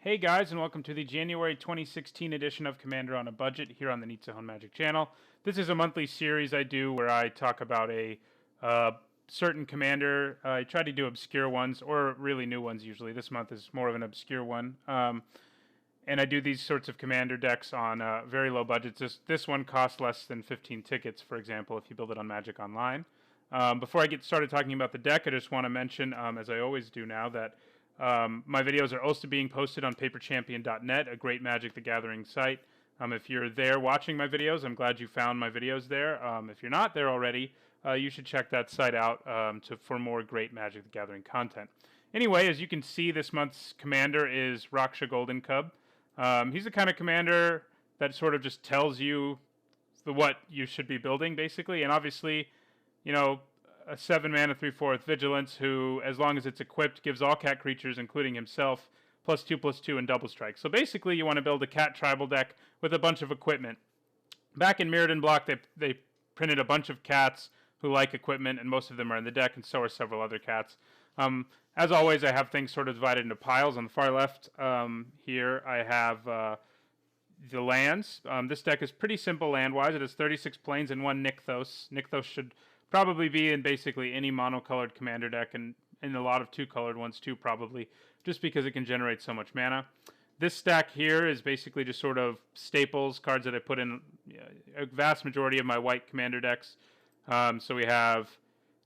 Hey guys, and welcome to the January 2016 edition of Commander on a Budget here on the Nitsuhon Magic channel. This is a monthly series I do where I talk about a certain commander. I try to do obscure ones or really new ones usually. This month is more of an obscure one. And I do these sorts of commander decks on very low budgets. This one costs less than 15 tickets, for example, if you build it on Magic Online. Before I get started talking about the deck, I just want to mention, as I always do now, that my videos are also being posted on paperchampion.net, a great Magic the Gathering site. If you're there watching my videos, I'm glad you found my videos there. If you're not there already, you should check that site out for more great Magic the Gathering content. Anyway, as you can see, this month's commander is Raksha Golden Cub. He's the kind of commander that sort of just tells you what you should be building, basically. And obviously, you know, a 7-mana 3/4 vigilance who, as long as it's equipped, gives all cat creatures, including himself, +2/+2 and double strike. So basically, you want to build a cat tribal deck with a bunch of equipment. Back in Mirrodin Block, they printed a bunch of cats who like equipment, and most of them are in the deck, and so are several other cats. As always, I have things sort of divided into piles. On the far left here, I have the lands. This deck is pretty simple land-wise. It has 36 planes and 1 Nykthos. Nykthos should probably be in basically any monocolored commander deck, and in a lot of two-colored ones too, probably, just because it can generate so much mana. This stack here is basically just sort of staples, cards that I put in a vast majority of my white commander decks. So we have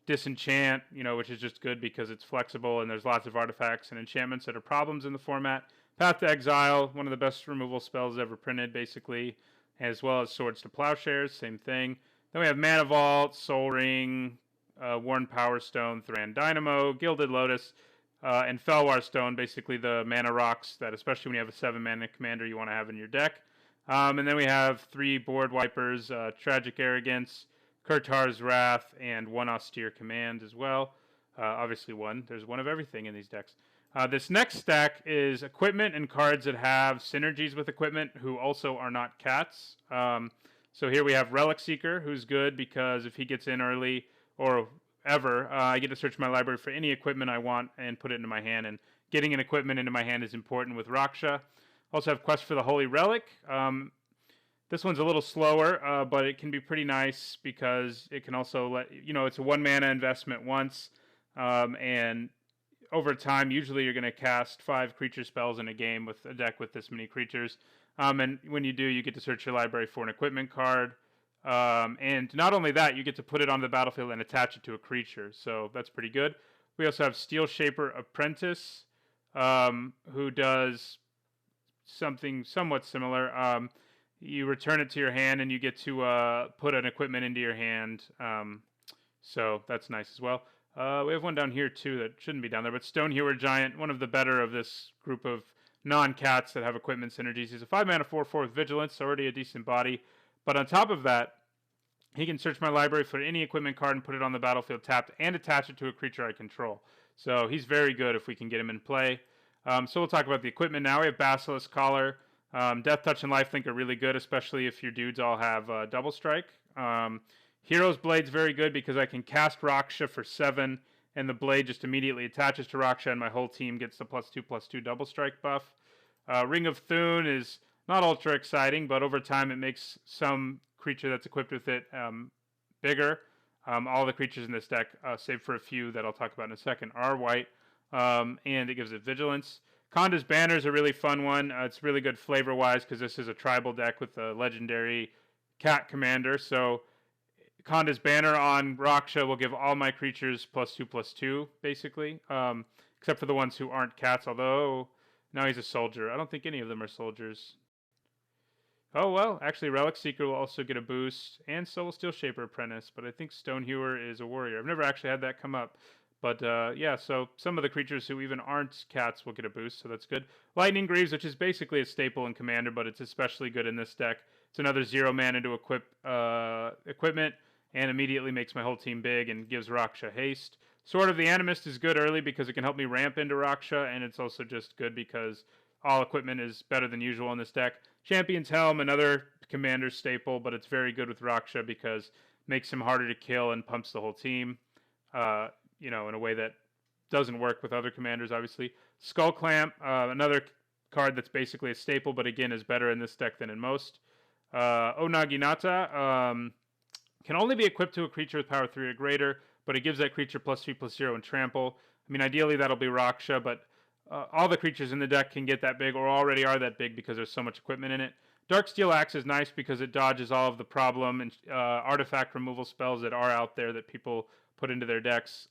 Disenchant, which is just good because it's flexible and there's lots of artifacts and enchantments that are problems in the format. Path to Exile, one of the best removal spells ever printed, basically, as well as Swords to Plowshares, same thing. Then we have Mana Vault, Soul Ring, Worn Power Stone, Thran Dynamo, Gilded Lotus, and Felwar Stone, basically the mana rocks that, especially when you have a 7-mana commander, you want to have in your deck. And then we have 3 board wipers, Tragic Arrogance, Kurtar's Wrath, and 1 Austere Command as well. Obviously there's one of everything in these decks. This next stack is equipment and cards that have synergies with equipment who also are not cats. So here we have Relic Seeker, who's good because if he gets in early or ever, I get to search my library for any equipment I want and put it into my hand. And getting an equipment into my hand is important with Raksha. Also have Quest for the Holy Relic. This one's a little slower, but it can be pretty nice because it can also it's a 1-mana investment once. And over time, usually you're going to cast 5 creature spells in a game with a deck with this many creatures. And when you do, you get to search your library for an equipment card. And not only that, you get to put it on the battlefield and attach it to a creature. So that's pretty good. We also have Steel Shaper Apprentice, who does something somewhat similar. You return it to your hand, and you get to put an equipment into your hand. So that's nice as well. We have one down here, too, that shouldn't be down there. But Stonehewer Giant, one of the better of this group of non-cats that have equipment synergies. He's a 5-mana 4/4 with Vigilance, already a decent body. But on top of that, he can search my library for any equipment card and put it on the battlefield tapped and attach it to a creature I control. So he's very good if we can get him in play. So we'll talk about the equipment now. We have Basilisk Collar. Death Touch and Lifelink are really good, especially if your dudes all have Double Strike. Hero's Blade's very good because I can cast Raksha for 7, and the blade just immediately attaches to Raksha, and my whole team gets the +2/+2 Double Strike buff. Ring of Thune is not ultra exciting, but over time it makes some creature that's equipped with it bigger. All the creatures in this deck, save for a few that I'll talk about in a second, are white, and it gives it Vigilance. Konda's Banner is a really fun one. It's really good flavor-wise because this is a tribal deck with a legendary cat commander. So Konda's Banner on Raksha will give all my creatures +2/+2, basically, except for the ones who aren't cats, although now he's a soldier. I don't think any of them are soldiers. Oh, well, actually, Relic Seeker will also get a boost, and so will Steel Shaper Apprentice, but I think Stonehewer is a warrior. I've never actually had that come up. But, yeah, so some of the creatures who even aren't cats will get a boost, so that's good. Lightning Greaves, which is basically a staple in Commander, but it's especially good in this deck. It's another 0-mana to equip equipment, and immediately makes my whole team big and gives Raksha haste. Sword of the Animist is good early because it can help me ramp into Raksha, and it's also just good because all equipment is better than usual in this deck. Champion's Helm, another commander staple, but it's very good with Raksha because it makes him harder to kill and pumps the whole team, in a way that doesn't work with other commanders, obviously. Skull Clamp, another card that's basically a staple, but again is better in this deck than in most. Onaginata can only be equipped to a creature with power 3 or greater, but it gives that creature +3/+0 and trample. I mean, ideally that'll be Raksha, but all the creatures in the deck can get that big or already are that big because there's so much equipment in it. Darksteel Axe is nice because it dodges all of the problem and artifact removal spells that are out there that people put into their decks.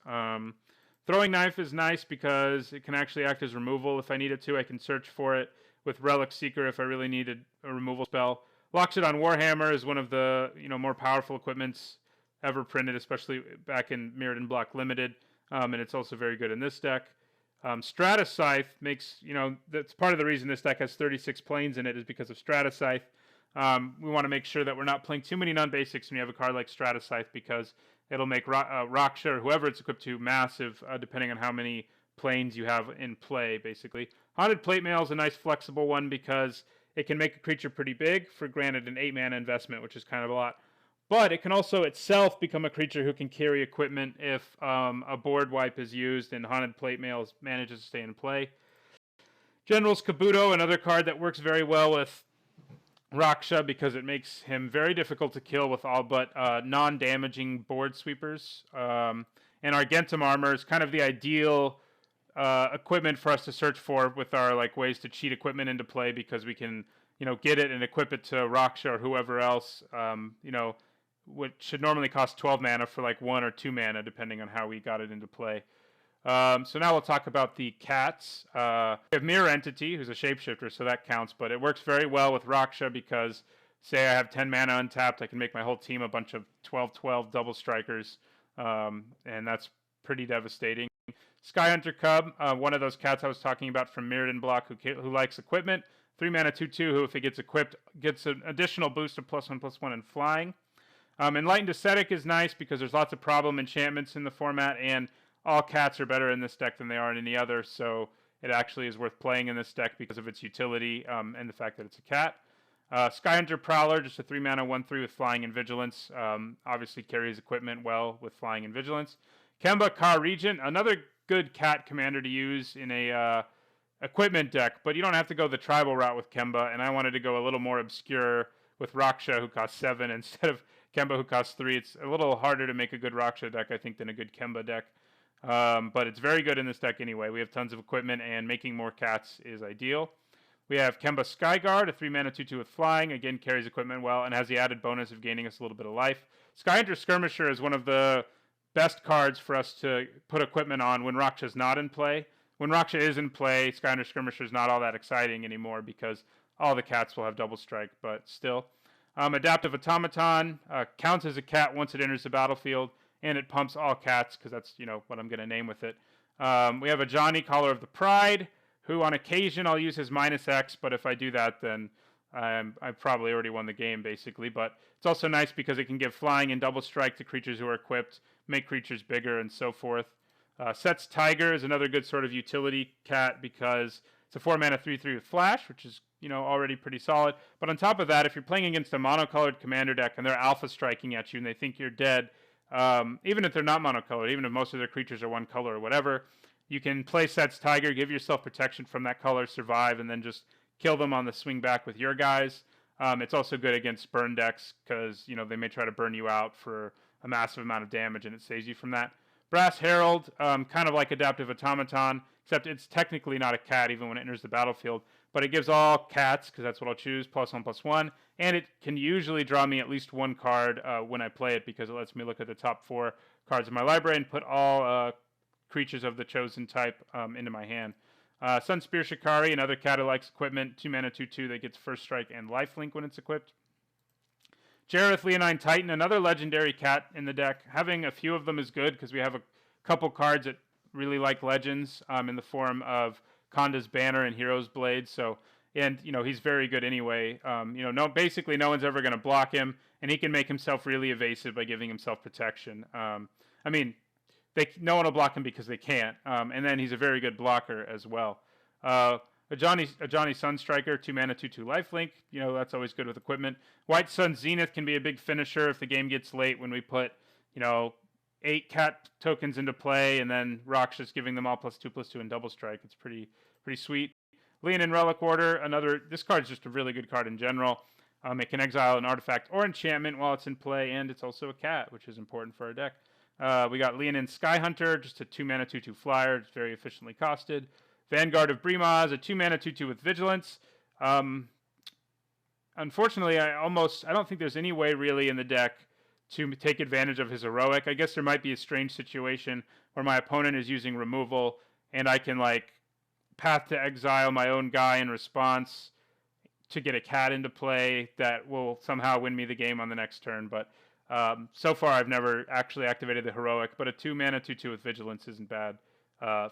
Throwing Knife is nice because it can actually act as removal if I need it to. I can search for it with Relic Seeker if I really needed a removal spell. Locks It on Warhammer is one of the more powerful equipments ever printed, especially back in Mirrodin Block Limited, and it's also very good in this deck. Stratus Scythe makes, that's part of the reason this deck has 36 planes in it is because of Stratus Scythe. We want to make sure that we're not playing too many non-basics when you have a card like Stratus Scythe because it'll make Raksha or whoever it's equipped to massive, depending on how many planes you have in play, basically. Haunted Plate Mail is a nice flexible one because it can make a creature pretty big for, granted, an 8 mana investment, which is kind of a lot. But it can also itself become a creature who can carry equipment if a board wipe is used and Haunted Plate Mail manages to stay in play. General's Kabuto, another card that works very well with Raksha because it makes him very difficult to kill with all but non-damaging board sweepers. And Argentum Armor is kind of the ideal equipment for us to search for with our ways to cheat equipment into play because we can get it and equip it to Raksha or whoever else, which should normally cost 12 mana for 1 or 2 mana, depending on how we got it into play. So now we'll talk about the cats. We have Mirror Entity, who's a shapeshifter, so that counts, but it works very well with Raksha because, say I have 10 mana untapped, I can make my whole team a bunch of 12/12 double strikers, and that's pretty devastating. Skyhunter Cub, one of those cats I was talking about from Mirrodin Block who likes equipment. 3 mana 2/2, who if it gets equipped, gets an additional boost of +1/+1 in flying. Enlightened Ascetic is nice because there's lots of problem enchantments in the format, and all cats are better in this deck than they are in any other, so it actually is worth playing in this deck because of its utility and the fact that it's a cat. Skyhunter Prowler, just a 3 mana 1/3 with flying and vigilance, obviously carries equipment well with flying and vigilance. Kemba Ka Regent, another good cat commander to use in a equipment deck, but you don't have to go the tribal route with Kemba, and I wanted to go a little more obscure with Raksha, who costs 7 instead of Kemba, who costs 3. It's a little harder to make a good Raksha deck, I think, than a good Kemba deck. But it's very good in this deck anyway. We have tons of equipment, and making more cats is ideal. We have Kemba Skyguard, a 3 mana 2/2 with flying. Again, carries equipment well, and has the added bonus of gaining us a little bit of life. Skyhunter Skirmisher is one of the best cards for us to put equipment on when Raksha's not in play. When Raksha is in play, Skyhunter Skirmisher is not all that exciting anymore because all the cats will have double strike, but still. Adaptive Automaton counts as a cat once it enters the battlefield, and it pumps all cats because that's what I'm going to name with it. We have a Johnny, Caller of the Pride, who on occasion I'll use his -X, but if I do that, then I've probably already won the game, basically. But it's also nice because it can give flying and double strike to creatures who are equipped, make creatures bigger, and so forth. Set's Tiger is another good sort of utility cat because it's a 4 mana 3/3 with flash, which is already pretty solid. But on top of that, if you're playing against a monocolored commander deck and they're alpha striking at you and they think you're dead, even if they're not monocolored, even if most of their creatures are one color or whatever, you can play Set's Tiger, give yourself protection from that color, survive, and then just kill them on the swing back with your guys. It's also good against burn decks because they may try to burn you out for a massive amount of damage, and it saves you from that. Brass Herald, kind of like Adaptive Automaton, except it's technically not a cat even when it enters the battlefield, but it gives all cats, because that's what I'll choose, +1/+1, and it can usually draw me at least one card when I play it because it lets me look at the top 4 cards in my library and put all creatures of the chosen type into my hand. Sunspear Shikari, another cat who likes equipment, 2 mana 2/2 that gets first strike and lifelink when it's equipped. Jareth Leonine Titan, another legendary cat in the deck. Having a few of them is good because we have a couple cards that really like legends in the form of Konda's Banner and Hero's Blade. So, and he's very good anyway. Basically no one's ever going to block him, and he can make himself really evasive by giving himself protection. No one will block him because they can't, and then he's a very good blocker as well. A Johnny Sunstriker, 2 mana 2/2 lifelink. That's always good with equipment. White Sun Zenith can be a big finisher if the game gets late when we put 8 cat tokens into play, and then Raksha's giving them all +2/+2 and double strike. It's pretty sweet. Liannan Relic Order, this card's just a really good card in general. It can exile an artifact or enchantment while it's in play, and it's also a cat, which is important for our deck. We got Liannan Sky Hunter, just a 2-mana 2/2 flyer. It's very efficiently costed. Vanguard of Brimaz, a 2-mana 2/2 with Vigilance. Unfortunately, I don't think there's any way really in the deck to take advantage of his heroic. I guess there might be a strange situation where my opponent is using removal, and I can like path to exile my own guy in response to get a cat into play that will somehow win me the game on the next turn. But so far, I've never actually activated the heroic. But a 2-mana 2/2 with Vigilance isn't bad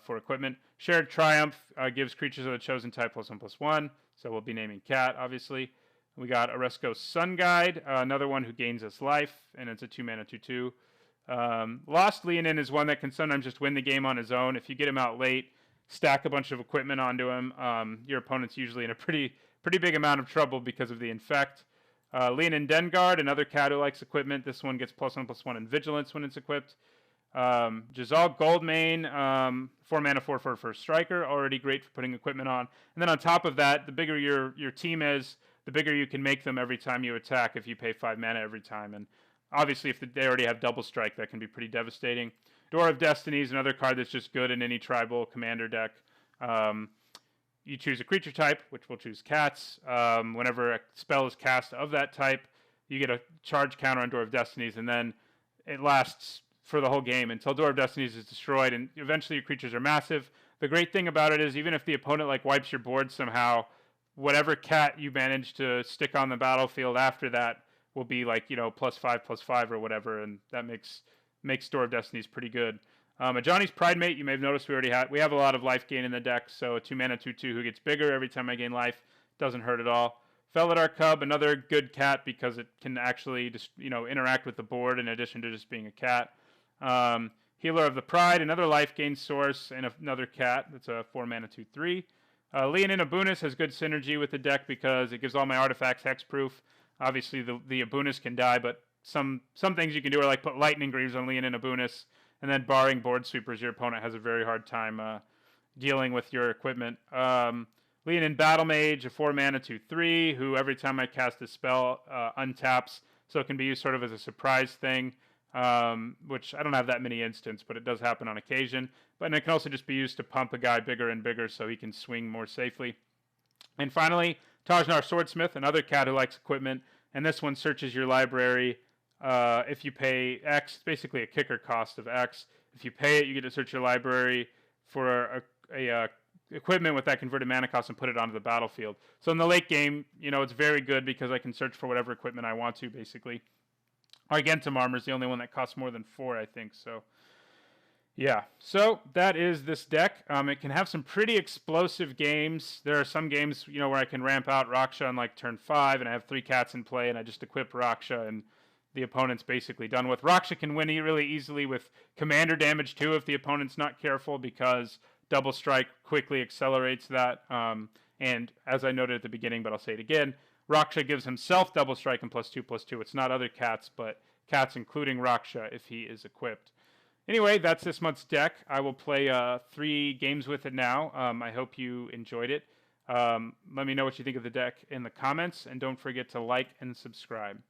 for equipment. Shared Triumph gives creatures of the chosen type +1/+1. So we'll be naming cat, obviously. We got Oresco's Sun Guide, another one who gains us life, and it's a 2-mana 2/2. Lost Liannan is one that can sometimes just win the game on his own. If you get him out late, stack a bunch of equipment onto him, your opponent's usually in a pretty big amount of trouble because of the infect. Liannan Denguard, another cat who likes equipment. This one gets +1/+1 in Vigilance when it's equipped. Jazal Goldmane, 4-mana 4/4 for a striker, already great for putting equipment on. And then on top of that, the bigger your team is, the bigger you can make them every time you attack if you pay 5 mana every time. And obviously, if they already have double strike, that can be pretty devastating. Door of Destiny is another card that's just good in any tribal commander deck. You choose a creature type, which will choose cats. Whenever a spell is cast of that type, you get a charge counter on Door of Destinies, and then it lasts for the whole game until Door of Destinies is destroyed, and eventually your creatures are massive. The great thing about it is even if the opponent like wipes your board somehow, whatever cat you manage to stick on the battlefield after that will be like, +5/+5 or whatever, and that makes Door of Destinies pretty good. A Johnny's Pridemate, you may have noticed we have a lot of life gain in the deck, so a 2-mana 2/2 who gets bigger every time I gain life, doesn't hurt at all. Felidar Cub, another good cat because it can actually just interact with the board in addition to just being a cat. Healer of the Pride, another life gain source, and another cat. That's a 4-mana 2/3. Liannan Abunis has good synergy with the deck because it gives all my artifacts hexproof. Obviously, the Abunis can die, but some things you can do are like put Lightning Greaves on Liannan Abunis, and then barring board sweepers, your opponent has a very hard time dealing with your equipment. Liannan Battle Mage, a 4-mana 2/3, who every time I cast a spell untaps, so it can be used sort of as a surprise thing, which I don't have that many instances, but it does happen on occasion. But it can also just be used to pump a guy bigger and bigger so he can swing more safely. And finally, Tajnar Swordsmith, another cat who likes equipment, and this one searches your library. If you pay X, it's basically a kicker cost of X. If you pay it, you get to search your library for a equipment with that converted mana cost and put it onto the battlefield. So in the late game, it's very good because I can search for whatever equipment I want to, basically. Argentum Armor is the only one that costs more than 4, I think. So, yeah. So that is this deck. It can have some pretty explosive games. There are some games, where I can ramp out Raksha on like turn 5, and I have 3 cats in play, and I just equip Raksha, and the opponent's basically done with. Raksha can win really easily with commander damage too if the opponent's not careful, because double strike quickly accelerates that. And as I noted at the beginning, but I'll say it again, Raksha gives himself double strike and +2/+2. It's not other cats, but cats including Raksha if he is equipped. Anyway, that's this month's deck. I will play 3 games with it now. I hope you enjoyed it. Let me know what you think of the deck in the comments, and don't forget to like and subscribe.